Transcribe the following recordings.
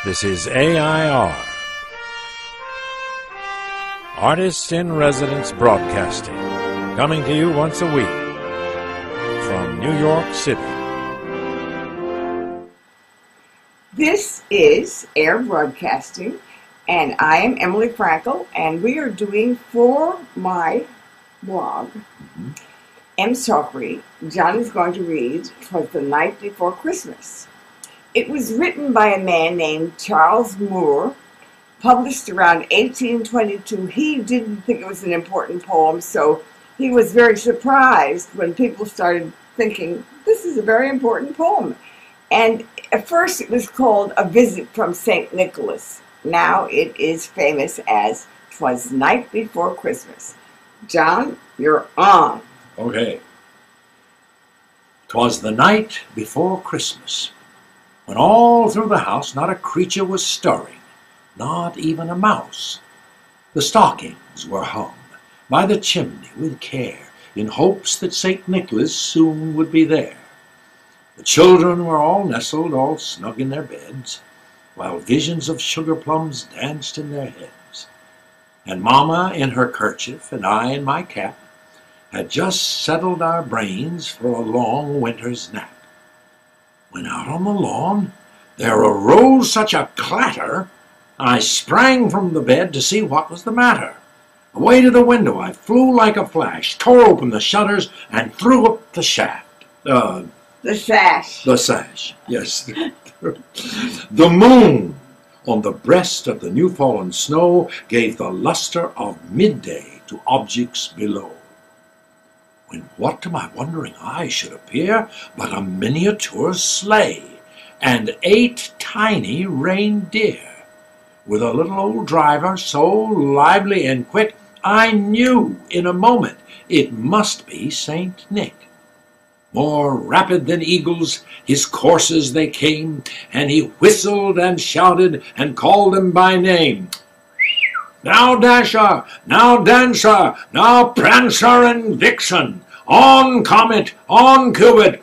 This is AI.R. Artists in Residence Broadcasting, coming to you once a week from New York City. This is AIR Broadcasting, and I am Emily Frankel, and we are doing for my blog, M. Sorcery. John is going to read "'Twas the Night Before Christmas." It was written by a man named Charles Moore, published around 1822. He didn't think it was an important poem, so he was very surprised when people started thinking, this is a very important poem. And at first it was called A Visit from St. Nicholas. Now it is famous as "'Twas Night Before Christmas." John, you're on. Okay. "'Twas the night before Christmas, when all through the house not a creature was stirring, not even a mouse. The stockings were hung by the chimney with care, in hopes that St. Nicholas soon would be there. The children were all nestled, all snug in their beds, while visions of sugar plums danced in their heads. And Mama in her kerchief, and I in my cap, had just settled our brains for a long winter's nap, when out on the lawn there arose such a clatter, I sprang from the bed to see what was the matter. Away to the window I flew like a flash, tore open the shutters, and threw up the shaft. The sash. The sash, yes. The moon on the breast of the new-fallen snow gave the luster of midday to objects below, when what to my wondering eye should appear but a miniature sleigh and 8 tiny reindeer, with a little old driver so lively and quick, I knew in a moment it must be Saint Nick. More rapid than eagles his coursers they came, and he whistled and shouted and called them by name. "Now Dasher, now Dancer, now Prancer and Vixen, on Comet, on Cupid,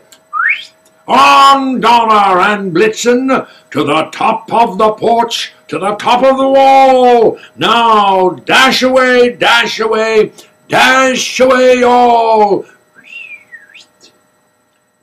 on Donner and Blitzen, to the top of the porch, to the top of the wall. Now dash away, dash away, dash away all."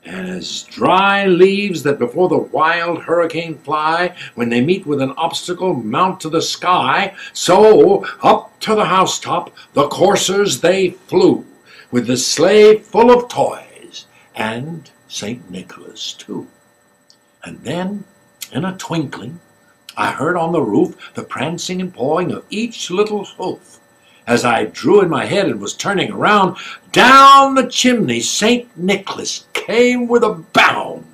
And as dry leaves that before the wild hurricane fly, when they meet with an obstacle mount to the sky, so up to the housetop the coursers they flew, with the sleigh full of toys, and St. Nicholas too. And then, in a twinkling, I heard on the roof the prancing and pawing of each little hoof. As I drew in my head and was turning around, down the chimney St. Nicholas came with a bound.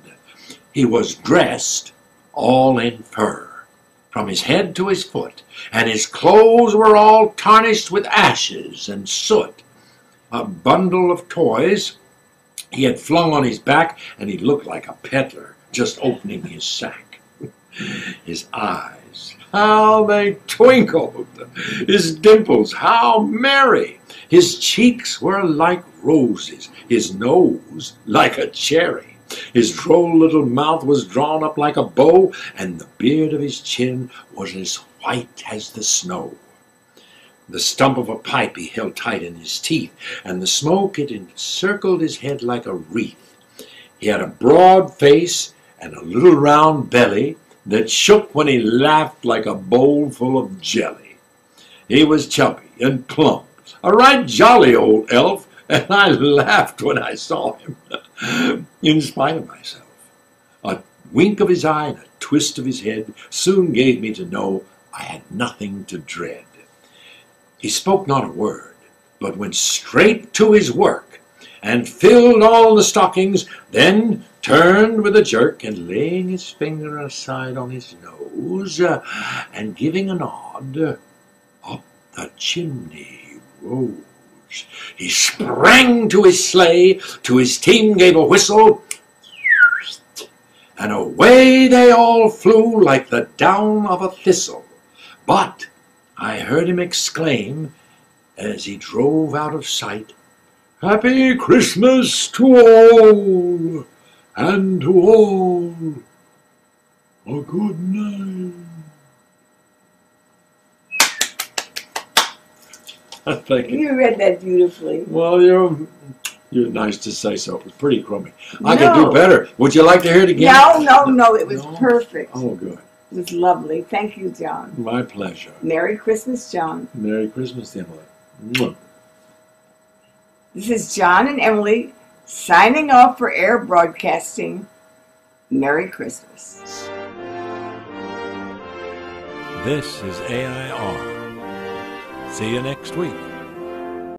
He was dressed all in fur, from his head to his foot, and his clothes were all tarnished with ashes and soot. A bundle of toys he had flung on his back, and he looked like a peddler just opening his sack. His eyes, how they twinkled! His dimples, how merry! His cheeks were like roses, his nose like a cherry. His droll little mouth was drawn up like a bow, and the beard of his chin was as white as the snow. The stump of a pipe he held tight in his teeth, and the smoke it encircled his head like a wreath. He had a broad face and a little round belly that shook when he laughed like a bowl full of jelly. He was chubby and plump, a right jolly old elf, and I laughed when I saw him, in spite of myself. A wink of his eye and a twist of his head soon gave me to know I had nothing to dread. He spoke not a word, but went straight to his work, and filled all the stockings, then turned with a jerk, and laying his finger aside on his nose, and giving a nod, up the chimney rose. He sprang to his sleigh, to his team gave a whistle, and away they all flew like the down of a thistle. But I heard him exclaim, as he drove out of sight, "Happy Christmas to all, and to all a good night." Thank you. You read that beautifully. Well, you're nice to say so. It was pretty crummy. I could do No. better. Would you like to hear it again? No. It was No? perfect. Oh, good. It was lovely. Thank you, John. My pleasure. Merry Christmas, John. Merry Christmas, Emily. Mwah. This is John and Emily signing off for Air Broadcasting. Merry Christmas. This is AI.R. See you next week.